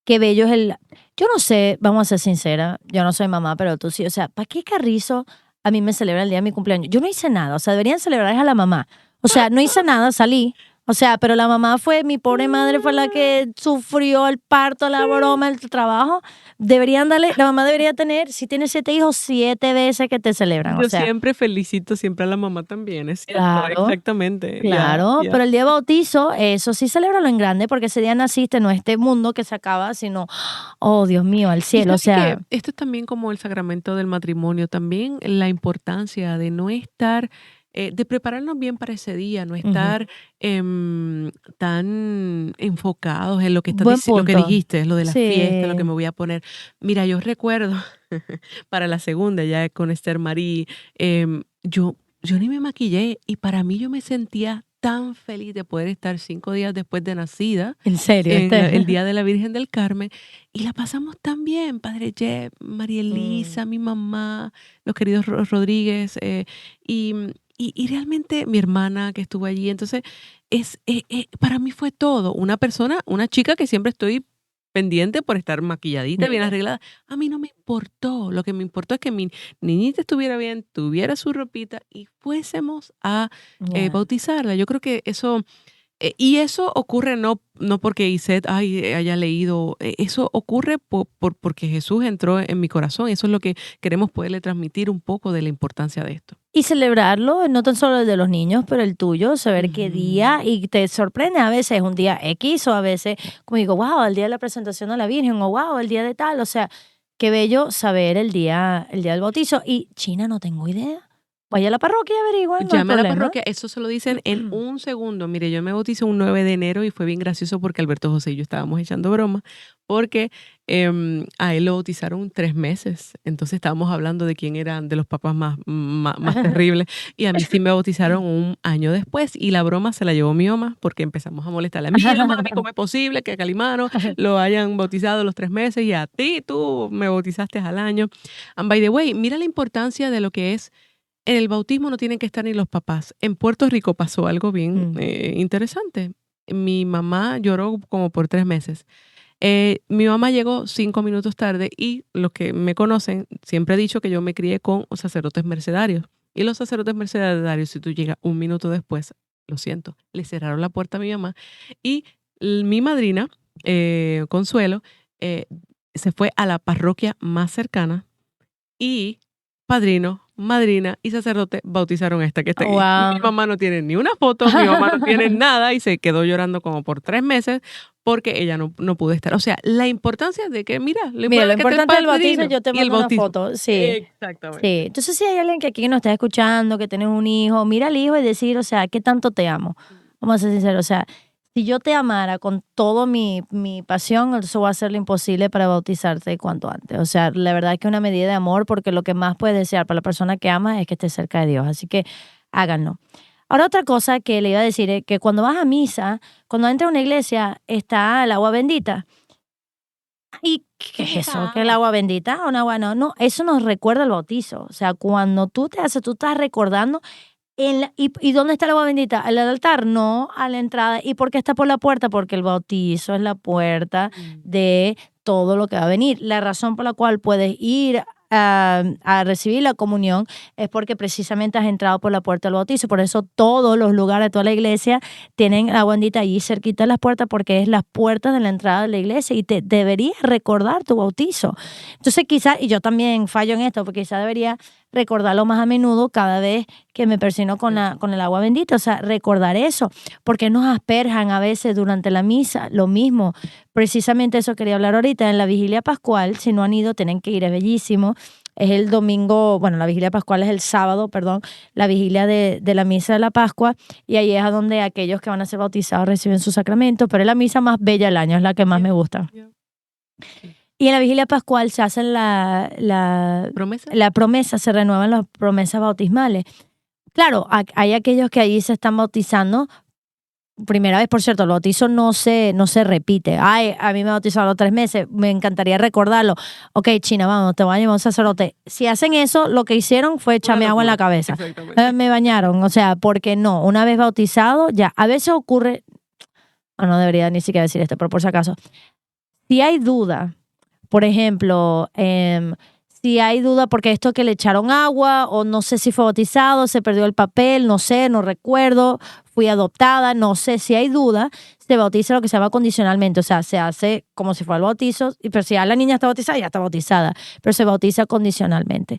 qué bello es el yo no sé, vamos a ser sinceras, yo no soy mamá, pero tú sí, o sea, ¿para qué carrizo a mí me celebra el día de mi cumpleaños? Yo no hice nada, o sea, deberían celebrar es a la mamá. O sea, no hice nada, salí. O sea, pero la mamá fue, mi pobre madre fue la que sufrió el parto, la broma, el trabajo. Deberían darle, la mamá debería tener, si tiene 7 hijos, 7 veces que te celebran, o Yo sea, siempre felicito siempre a la mamá también, es cierto, claro. exactamente, ya, Claro, ya. pero el día de bautizo, eso sí celébralo en grande, porque ese día naciste, no este mundo que se acaba, sino, oh, Dios mío, al Y cielo. O sabe que sea, esto es también como el sacramento del matrimonio, también la importancia de no estar, de prepararnos bien para ese día, no ujú, estar tan enfocados en lo que buen lo que punto. dijiste, lo de la fiesta, lo que Sí, me voy a poner. Mira, yo recuerdo para la segunda, ya con Esther Marie, yo ni me maquillé y para mí yo me sentía tan feliz de poder estar 5 días después de nacida en serio, en este. el Día de la Virgen del Carmen y la pasamos tan bien, Padre Jeb, María Mm, Elisa, mi mamá, los queridos Rodríguez, y, y realmente mi hermana que estuvo allí. Entonces, para mí fue todo. Una persona, una chica que siempre estoy pendiente por estar maquilladita, bien yeah, arreglada. A mí no me importó. Lo que me importó es que mi niñita estuviera bien, tuviera su ropita y fuésemos a yeah. bautizarla. Yo creo que eso y eso ocurre no porque Iset haya leído, eso ocurre porque Jesús entró en mi corazón. Eso es lo que queremos poderle transmitir un poco de la importancia de esto. Y celebrarlo, no tan solo el de los niños, pero el tuyo, saber qué día, Ujú. y te sorprende, a veces es un día X o a veces, como digo, wow, el día de la presentación de la Virgen o wow, el día de tal, o sea, qué bello saber el día del bautizo. Y China, no tengo idea. Vaya a la parroquia y averigua, no hay Llame a la problema. parroquia, eso se lo dicen en un segundo. Mire, yo me bauticé un 9 de enero y fue bien gracioso porque Alberto José y yo estábamos echando broma, porque a él lo bautizaron 3 meses. Entonces estábamos hablando de quién eran de los papás más terribles. Y a mí sí me bautizaron un año después. Y la broma se la llevó mi mamá porque empezamos a molestarle. Mira, mami, ¿cómo es posible que a Calimano lo hayan bautizado los 3 meses y a ti tú me bautizaste al año? And by the way, mira la importancia de lo que es en el bautismo no tienen que estar ni los papás. En Puerto Rico pasó algo bien Mm, interesante. Mi mamá lloró como por 3 meses. Mi mamá llegó 5 minutos tarde y los que me conocen siempre he dicho que yo me crié con sacerdotes mercedarios. Y los sacerdotes mercedarios, si tú llegas un minuto después, lo siento, le cerraron la puerta a mi mamá y mi madrina Consuelo, se fue a la parroquia más cercana y padrino, madrina y sacerdote bautizaron a esta que está aquí. Mi Wow. mamá no tiene ni una foto, mi mamá no tiene nada y se quedó llorando como por 3 meses porque ella no pudo estar. O sea, la importancia de que, mira, lo Mira, lo importante es que esté el importante del bautizo, padrino yo te y el mando una bautismo. foto. Sí, sí. Exactamente. Entonces, si hay alguien que aquí nos está escuchando, que tienes un hijo, mira al hijo y decir, o sea, ¿qué tanto te amo? Vamos a ser sinceros, o sea, si yo te amara con todo mi pasión, eso va a ser lo imposible para bautizarte cuanto antes. O sea, la verdad es que es una medida de amor, porque lo que más puedes desear para la persona que amas es que esté cerca de Dios. Así que háganlo. Ahora, otra cosa que le iba a decir es que cuando vas a misa, cuando entras a una iglesia, está el agua bendita. ¿Y qué es ¿Qué es eso? esa ¿Que el agua? agua bendita o un agua no? No, eso nos recuerda el bautizo. O sea, cuando tú te haces, tú estás recordando ¿y dónde está el agua bendita? ¿Al altar? No, a la entrada. ¿Y por qué está por la puerta? Porque el bautizo es la puerta Mm. de todo lo que va a venir. La razón por la cual puedes ir a recibir la comunión es porque precisamente has entrado por la puerta del bautizo. Por eso todos los lugares, toda la iglesia tienen agua bendita allí cerquita de las puertas, porque es las puertas de la entrada de la iglesia y te deberías recordar tu bautizo. Entonces quizás, y yo también fallo en esto, porque quizás debería recordarlo más a menudo cada vez que me persino con el agua bendita, o sea, recordar eso, porque nos asperjan a veces durante la misa, lo mismo, precisamente eso quería hablar ahorita, en la vigilia pascual, si no han ido, tienen que ir, es bellísimo, es el domingo, bueno, la vigilia pascual es el sábado, perdón, la vigilia de la misa de la Pascua, y ahí es a donde aquellos que van a ser bautizados reciben su sacramento, pero es la misa más bella del año, es la que más Yeah, me gusta. yeah. Sí. Y en la vigilia pascual se hacen ¿Promesa? la promesa, se renuevan las promesas bautismales. Claro, hay aquellos que allí se están bautizando. Primera vez, por cierto, el bautizo no se repite. Ay, a mí me bautizaron a los 3 meses, me encantaría recordarlo. Ok, China, vamos, te baño a un sacerdote. Si hacen eso, lo que hicieron fue Una echarme agua en la locura. cabeza. Exactamente. Me bañaron, o sea, porque no, una vez bautizado, ya. A veces ocurre, no debería ni siquiera decir esto, pero por si acaso, si hay duda, por ejemplo, si hay duda porque esto que le echaron agua o no sé si fue bautizado, se perdió el papel, no sé, no recuerdo, fui adoptada, no sé, si hay duda, se bautiza lo que se llama condicionalmente, o sea, se hace como si fuera el bautizo, pero si ya la niña está bautizada, ya está bautizada, pero se bautiza condicionalmente.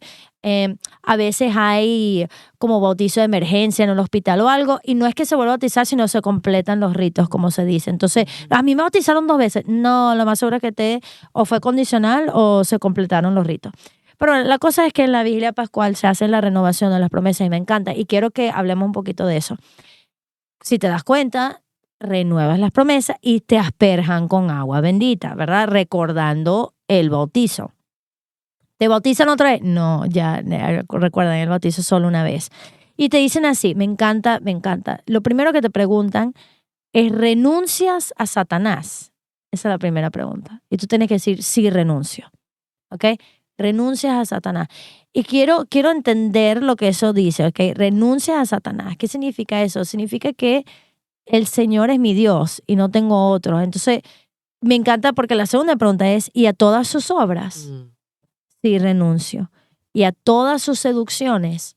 A veces hay como bautizo de emergencia en el hospital o algo, y no es que se vuelva a bautizar, sino se completan los ritos, como se dice. Entonces, a mí me bautizaron 2 veces. No, lo más seguro es que o fue condicional o se completaron los ritos. Pero bueno, la cosa es que en la vigilia pascual se hace la renovación de las promesas y me encanta. Y quiero que hablemos un poquito de eso. Si te das cuenta, renuevas las promesas y te asperjan con agua bendita, ¿verdad? Recordando el bautizo. ¿Te bautizan otra vez? No, ya recuerdan, el bautizo solo una vez. Y te dicen así, me encanta, me encanta. Lo primero que te preguntan es, ¿renuncias a Satanás? Esa es la primera pregunta. Y tú tienes que decir, sí, renuncio. ¿Ok? Renuncias a Satanás. Y quiero entender lo que eso dice, ¿ok? Renuncias a Satanás. ¿Qué significa eso? Significa que el Señor es mi Dios y no tengo otro. Entonces, me encanta porque la segunda pregunta es, ¿y a todas sus obras? Mm. Sí, renuncio. ¿Y a todas sus seducciones?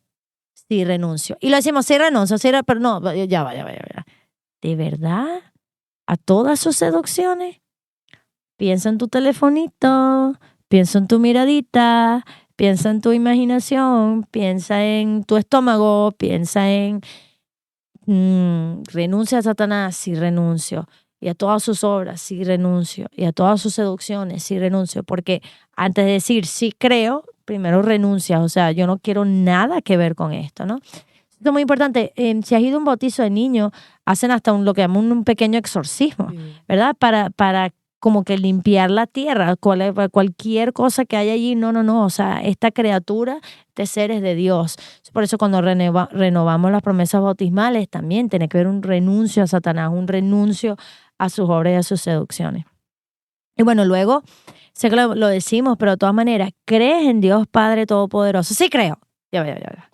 Sí, renuncio. Y lo decimos, sí, renuncio, sí, pero no, ya va, ya va, ya va. ¿De verdad? ¿A todas sus seducciones? Piensa en tu telefonito, piensa en tu miradita, piensa en tu imaginación, piensa en tu estómago, piensa en renuncia a Satanás, sí renuncio. Y a todas sus obras, sí renuncio. Y a todas sus seducciones, sí renuncio. Porque antes de decir sí creo, primero renuncias. O sea, yo no quiero nada que ver con esto, ¿no? Esto es muy importante. Si has ido a un bautizo de niño, hacen hasta lo que llaman un pequeño exorcismo, Sí. ¿verdad? Para como que limpiar la tierra, cualquier cosa que haya allí. No, no, no. O sea, esta criatura, este ser es de Dios. Por eso cuando renovamos las promesas bautismales, también tiene que haber un renuncio a Satanás, un renuncio a sus obras y a sus seducciones. Y bueno, luego, sé que lo decimos, pero de todas maneras, ¿crees en Dios Padre Todopoderoso? Sí creo. Ya va, ya va, ya va.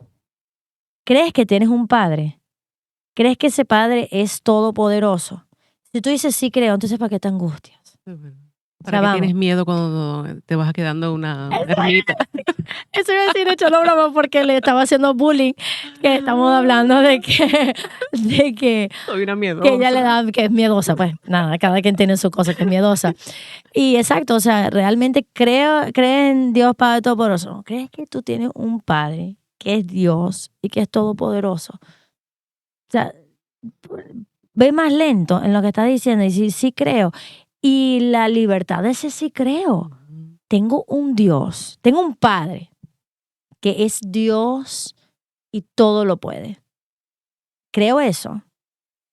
¿Crees que tienes un Padre? ¿Crees que ese Padre es todopoderoso? Si tú dices sí creo, entonces ¿para qué te angustias? Es verdad. O ¿Para sea, qué vamos. tienes miedo cuando te vas quedando una ermita? Eso iba a decir, echando broma porque le estaba haciendo bullying, que estamos hablando de que, de Soy una que ella le miedosa. da, que es miedosa, pues nada, cada quien tiene su cosa que es miedosa. Y exacto, o sea, realmente cree en Dios Padre Todopoderoso. ¿Crees que tú tienes un Padre que es Dios y que es todopoderoso? O sea, ve más lento en lo que está diciendo y sí, sí creo. Y la libertad de ese sí creo. Ujú. Tengo un Dios, tengo un Padre que es Dios y todo lo puede. ¿Creo eso?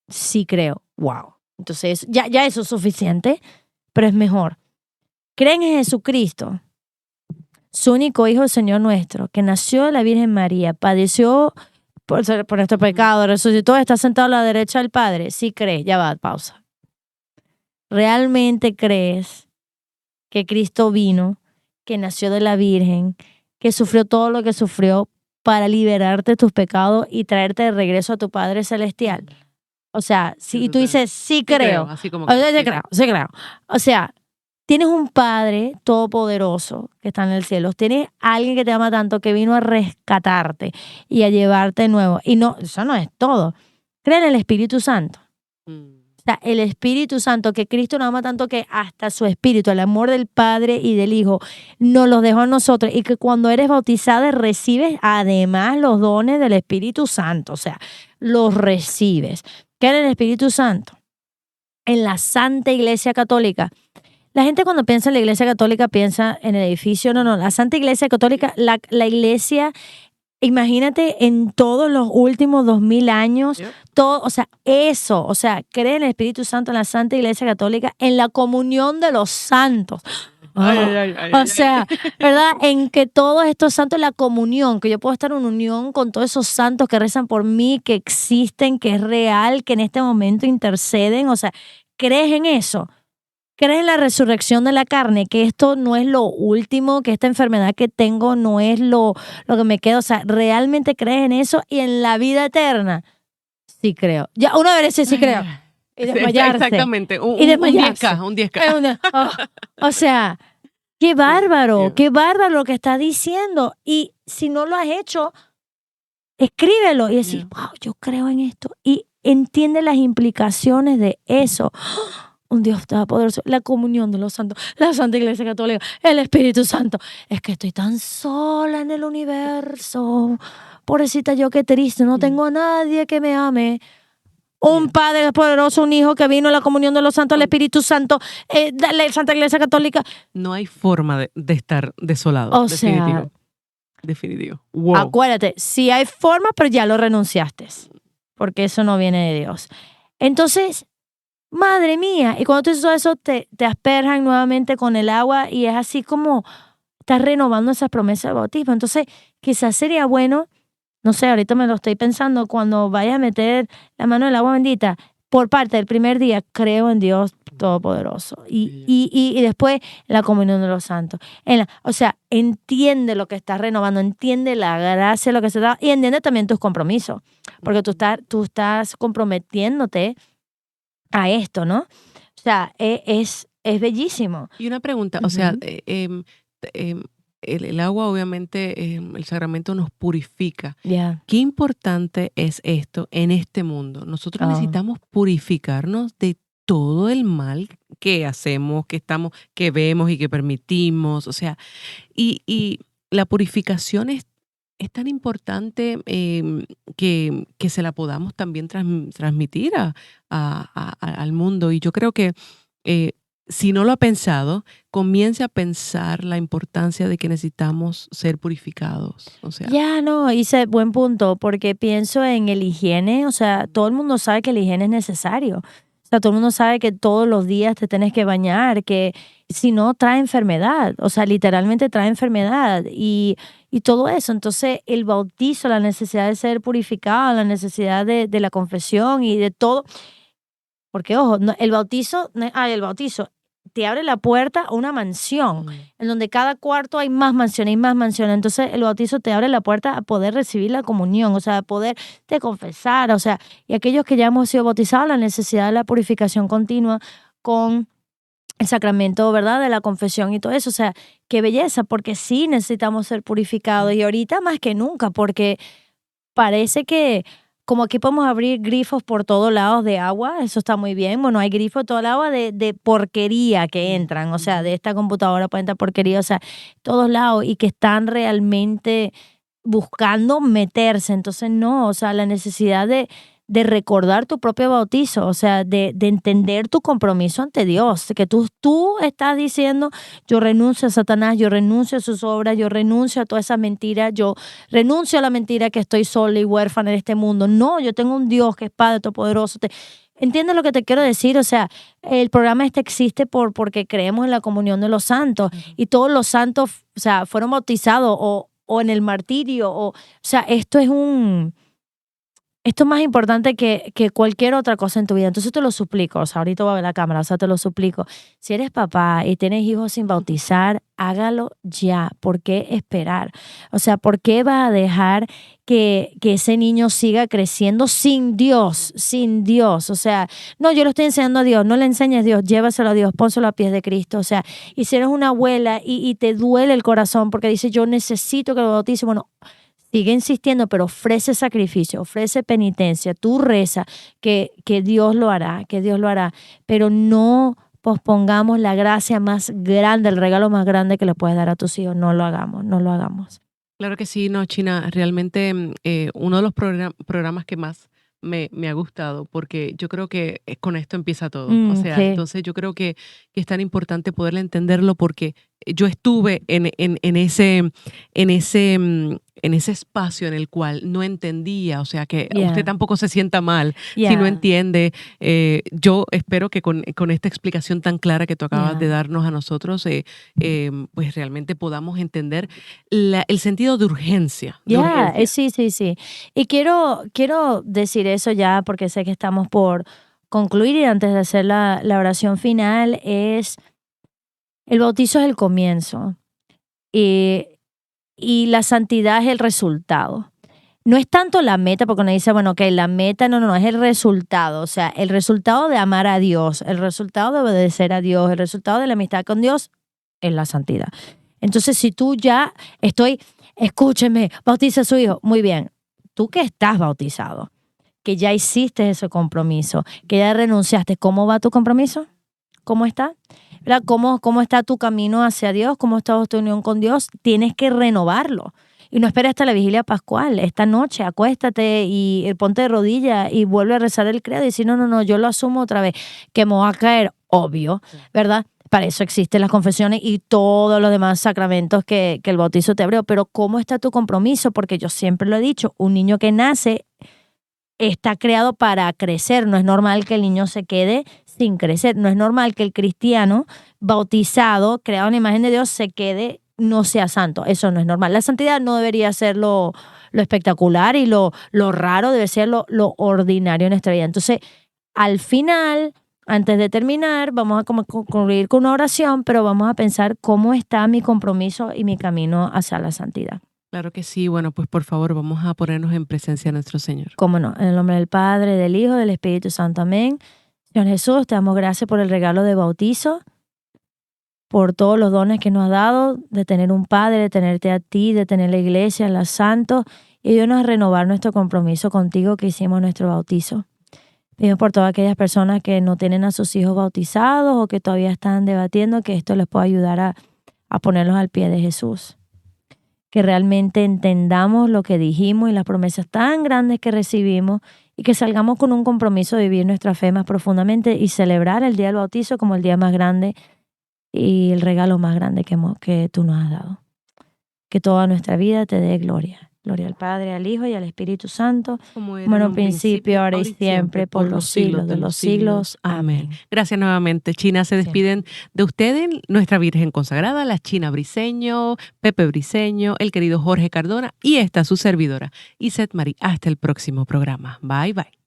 Sí creo. Wow. Entonces, ya eso es suficiente, pero es mejor. ¿Creen en Jesucristo, su único Hijo, el Señor nuestro, que nació de la Virgen María, padeció por nuestro Ujú. pecado, resucitó, está sentado a la derecha del Padre? Sí crees. Ya va, pausa. ¿Realmente crees que Cristo vino, que nació de la Virgen, que sufrió todo lo que sufrió para liberarte de tus pecados y traerte de regreso a tu Padre Celestial? O sea, Sí, y tú total. dices, sí Sí creo, creo. así como O que sea, sí sí, creo, sí. sí creo. O sea, tienes un Padre todopoderoso que está en el cielo. Tienes alguien que te ama tanto que vino a rescatarte y a llevarte de nuevo. Y no, eso no es todo. Cree en el Espíritu Santo. Mm. O sea, el Espíritu Santo, que Cristo nos ama tanto que hasta su Espíritu, el amor del Padre y del Hijo, nos los dejó a nosotros. Y que cuando eres bautizada recibes además los dones del Espíritu Santo. O sea, los recibes. ¿Qué es el Espíritu Santo? En la Santa Iglesia Católica. La gente cuando piensa en la Iglesia Católica piensa en el edificio. No, no, la Santa Iglesia Católica, la Iglesia, imagínate en todos los últimos 2000 años, Yep. todo, o sea, eso, o sea, cree en el Espíritu Santo, en la Santa Iglesia Católica, en la comunión de los santos. Ay, ay, Oh, ay, ay, o ay, ay. sea, ¿verdad? En que todos estos santos, la comunión, que yo puedo estar en unión con todos esos santos que rezan por mí, que existen, que es real, que en este momento interceden, o sea, ¿crees en eso? ¿Crees en la resurrección de la carne? Que esto no es lo último, que esta enfermedad que tengo no es lo que me queda. O sea, ¿realmente crees en eso y en la vida eterna? Sí creo. Ya uno debería decir sí Ay, creo. ay. Y Sí, desmayarse. exactamente, Y un desmayarse. 10K, un 10K. O sea, Por Dios. qué bárbaro lo que está diciendo. Y si no lo has hecho, escríbelo y decir, Yeah. wow, yo creo en esto. Y entiende las implicaciones de eso. Un Dios todopoderoso, la comunión de los santos, la Santa Iglesia Católica, el Espíritu Santo. Es que estoy tan sola en el universo. Pobrecita yo, qué triste, no Yeah. tengo a nadie que me ame. Un Yeah. Padre poderoso, un Hijo que vino a la comunión de los santos, el No, Espíritu Santo, la Santa Iglesia Católica. no hay forma de estar desolado, O sea, definitivo, definitivo. Wow. acuérdate, sí hay forma, pero ya lo renunciaste, porque eso no viene de Dios. Entonces, madre mía, y cuando tú haces todo eso, te asperjan nuevamente con el agua y es así como estás renovando esas promesas del bautismo. Entonces, quizás sería bueno, no sé, ahorita me lo estoy pensando, cuando vayas a meter la mano en el agua bendita, por parte del primer día, creo en Dios Todopoderoso. Yeah. Y después la comunión de los santos. O sea, entiende lo que estás renovando, entiende la gracia, lo que se da, y entiende también tus compromisos, porque tú estás comprometiéndote a esto, ¿no? O sea, es bellísimo. Y una pregunta, o sea, Ujú. el agua obviamente, el sacramento nos purifica. Ya. Qué importante es esto en este mundo. Nosotros Oh, necesitamos purificarnos de todo el mal que hacemos, que estamos, que vemos y que permitimos. O sea, y la purificación es tan importante que se la podamos también transmitir al mundo. Y yo creo que eh, si no lo ha pensado, comience a pensar la importancia de que necesitamos ser purificados. O sea, ya no, hice buen punto, porque pienso en el higiene, o sea, todo el mundo sabe que el higiene es necesario. O sea, todo el mundo sabe que todos los días te tienes que bañar, que si no trae enfermedad, o sea, literalmente trae enfermedad y todo eso. Entonces, el bautizo, la necesidad de ser purificado, la necesidad de la confesión y de todo. Porque, ojo, el bautizo, el bautizo te abre la puerta a una mansión, mm, en donde cada cuarto hay más mansiones y más mansiones. Entonces, el bautizo te abre la puerta a poder recibir la comunión, o sea, a poder te confesar, o sea, y aquellos que ya hemos sido bautizados, la necesidad de la purificación continua con el sacramento, ¿verdad? De la confesión y todo eso. O sea, qué belleza, porque sí necesitamos ser purificados y ahorita más que nunca, porque parece que como aquí podemos abrir grifos por todos lados de agua, eso está muy bien. Bueno, hay grifos por todo el agua de porquería que entran, o sea, de esta computadora puede entrar porquería, o sea, todos lados y que están realmente buscando meterse. Entonces, no, o sea, la necesidad de recordar tu propio bautizo, o sea, de entender tu compromiso ante Dios, que tú estás diciendo, yo renuncio a Satanás, yo renuncio a sus obras, yo renuncio a todas esas mentiras, yo renuncio a la mentira que estoy sola y huérfana en este mundo. No, yo tengo un Dios que es Padre Todopoderoso. ¿Entiendes lo que te quiero decir? O sea, el programa este existe porque creemos en la comunión de los santos y todos los santos, o sea, fueron bautizados o en el martirio, o sea, esto es más importante que cualquier otra cosa en tu vida. Entonces te lo suplico, o sea, ahorita voy a ver la cámara, o sea, te lo suplico. Si eres papá y tienes hijos sin bautizar, hágalo ya. ¿Por qué esperar? O sea, ¿por qué va a dejar que ese niño siga creciendo sin Dios? Sin Dios. O sea, no, yo lo estoy enseñando a Dios, no le enseñes a Dios, llévaselo a Dios, pónselo a pies de Cristo. O sea, y si eres una abuela y te duele el corazón porque dices, yo necesito que lo bautice, bueno, sigue insistiendo, pero ofrece sacrificio, ofrece penitencia, tú reza que Dios lo hará, que Dios lo hará, pero no pospongamos la gracia más grande, el regalo más grande que le puedes dar a tus hijos. No lo hagamos, no lo hagamos. Claro que sí, no, China, realmente uno de los programas que más me ha gustado, porque yo creo que con esto empieza todo. O sea, Sí, entonces yo creo que es tan importante poderle entenderlo porque yo estuve en ese espacio en el cual no entendía, o sea, que usted yeah, tampoco se sienta mal si no yeah, entiende. Yo espero que con esta explicación tan clara que tú acabas yeah. de darnos a nosotros, pues realmente podamos entender el sentido de urgencia, de Ya, urgencia. sí, sí, sí. Y quiero decir eso ya porque sé que estamos por concluir y antes de hacer la oración final es, el bautizo es el comienzo y, y la santidad es el resultado. No es tanto la meta, porque uno dice, bueno, ok, la meta, no, no, no, es el resultado. O sea, el resultado de amar a Dios, el resultado de obedecer a Dios, el resultado de la amistad con Dios es la santidad. Entonces, si tú ya escúcheme, bautiza a su hijo, muy bien. Tú que estás bautizado, que ya hiciste ese compromiso, que ya renunciaste, ¿cómo va tu compromiso? ¿Cómo está? ¿Verdad? ¿Cómo está tu camino hacia Dios? ¿Cómo está tu unión con Dios? Tienes que renovarlo. Y no esperes hasta la vigilia pascual. Esta noche acuéstate y ponte de rodillas y vuelve a rezar el credo y decir, no, no, no, yo lo asumo otra vez, que me va a caer, obvio, ¿verdad? Para eso existen las confesiones y todos los demás sacramentos que el bautizo te abrió. Pero ¿cómo está tu compromiso? Porque yo siempre lo he dicho, un niño que nace está creado para crecer. No es normal que el niño se quede sin crecer. No es normal que el cristiano bautizado, creado en la imagen de Dios, se quede, no sea santo. Eso no es normal. La santidad no debería ser lo espectacular y lo raro, debe ser lo ordinario en nuestra vida. Entonces, al final, antes de terminar, vamos a concluir con una oración, pero vamos a pensar cómo está mi compromiso y mi camino hacia la santidad. Claro que sí. Bueno, pues por favor, vamos a ponernos en presencia de nuestro Señor. Cómo no, en el nombre del Padre, del Hijo, del Espíritu Santo. Amén. Señor Jesús, te damos gracias por el regalo de bautizo, por todos los dones que nos has dado, de tener un Padre, de tenerte a ti, de tener la iglesia, los santos, y ayúdanos a renovar nuestro compromiso contigo que hicimos nuestro bautizo. Pedimos por todas aquellas personas que no tienen a sus hijos bautizados o que todavía están debatiendo, que esto les pueda ayudar a ponerlos al pie de Jesús. Que realmente entendamos lo que dijimos y las promesas tan grandes que recibimos y que salgamos con un compromiso de vivir nuestra fe más profundamente y celebrar el día del bautizo como el día más grande y el regalo más grande que tú nos has dado. Que toda nuestra vida te dé gloria. Gloria al Padre, al Hijo y al Espíritu Santo, Como era como en en un un principio, principio, ahora y ahora y siempre, siempre, por por los los siglos siglos de de los los siglos. siglos. Amén. Amén. Gracias nuevamente, China. Se Siempre. despiden de ustedes, nuestra Virgen consagrada, la China Briceño, Pepe Briceño, el querido Jorge Cardona y esta su servidora, Iset Marí. Hasta el próximo programa. Bye, bye.